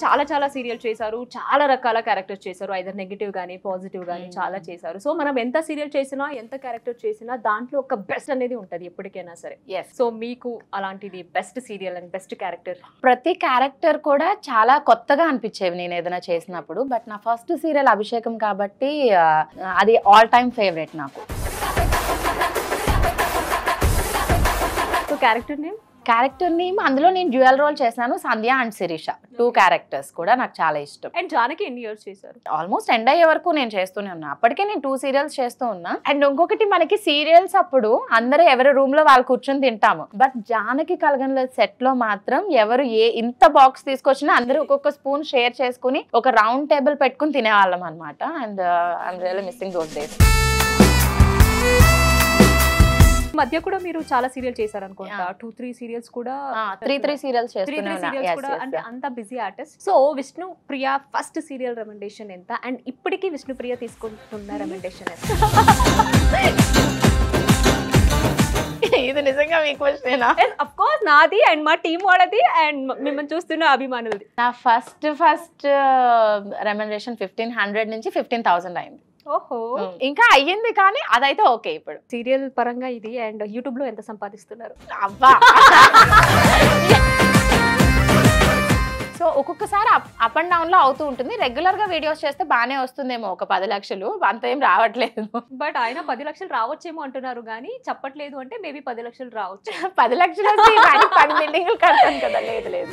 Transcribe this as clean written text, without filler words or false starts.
చాలా చాలా సీరియల్ చేశారు, చాలా రకాల క్యారెక్టర్స్ చేశారు, ఐదర్ నెగిటివ్ గానీ పాజిటివ్ గానీ చాలా చేశారు. సో మనం ఎంత సీరియల్ చేసినా ఎంత క్యారెక్టర్ చేసినా దాంట్లో ఒక బెస్ట్ అనేది ఉంటది ఎప్పటికైనా సరే. సో మీకు అలాంటిది best serial and best character? ప్రతి క్యారెక్టర్ కూడా చాలా కొత్తగా అనిపించేవి నేను ఏదైనా చేసినప్పుడు. బట్ నా ఫస్ట్ సీరియల్ అభిషేకం కాబట్టి అది ఆల్ టైమ్ ఫేవరెట్ నాకు. సో క్యారెక్టర్ నేమ్ అందులో నేను డ్యూయల్ రోల్ చేశాను, సంధ్య అండ్ శిరీష. 2 క్యారెక్టర్స్ కూడా నాకు చాలా ఇష్టం. అండ్ జానకి ఎన్ని ఇయర్స్ చేశారు? ఆల్మోస్ట్ ఎండ్ అయ్యే వరకు నేను చేస్తూనే ఉన్నా. అప్పటికే నేను 2 సీరియల్స్ చేస్తూ ఉన్నా. అండ్ ఇంకొకటి, మనకి సీరియల్స్ అప్పుడు అందరూ ఎవరి రూమ్ లో వాళ్ళు కూర్చొని తింటాము. బట్ జానకి కలగన్ల సెట్ లో మాత్రం ఎవరు ఇంత బాక్స్ తీసుకొచ్చినా అందరూ ఒక్కొక్క స్పూన్ షేర్ చేసుకుని ఒక రౌండ్ టేబుల్ పెట్టుకుని తినేవాళ్ళం అనమాట. And I'm really missing those days. మధ్య కూడా మీరు చాలా సీరియల్ చేశారు అనుకుంటా. 2-3 సీరియల్స్ కూడా 3 సీరియల్స్ చేస్తున్నాను. అంటే అంత బిజీ ఆర్టిస్ట్. సో విష్ణు ప్రియ ఫస్ట్ సీరియల్ రెమెండేషన్ ఎంత, అండ్ ఇప్పటికీ విష్ణు ప్రియ తీసుకుంటున్న రెమెండేషన్ ఎంత? ఇది నిజంగా మీ క్వశ్చనేనా? ఆఫ్ కోర్స్ నాది అండ్ మా టీం వాళ్ళది అండ్ మిమ్మల్ని చూస్తున్న అభిమానులది. నా ఫస్ట్ రెమెండేషన్ 1500 నుంచి 15,000 అయింది. ఓహో, ఇంకా అయ్యింది కానీ అదైతే ఓకే. ఇప్పుడు సీరియల్ పరంగా ఇది అండ్ యూట్యూబ్ లో ఎంత సంపాదిస్తున్నారు? అబ్బా, సో ఒక్కొక్కసారి అప్ అండ్ డౌన్ లో అవుతూ ఉంటుంది. రెగ్యులర్ గా వీడియోస్ చేస్తే బానే వస్తుందేమో ఒక 10 లక్షలు, అంత ఏం రావట్లేదు. బట్ ఆయన 10 లక్షలు రావచ్చేమో అంటున్నారు కానీ చెప్పట్లేదు. అంటే మేబీ 10 లక్షలు రావచ్చు. 10 లక్షలు 10 బిల్డింగ్లు కడతాను కదా. లేదు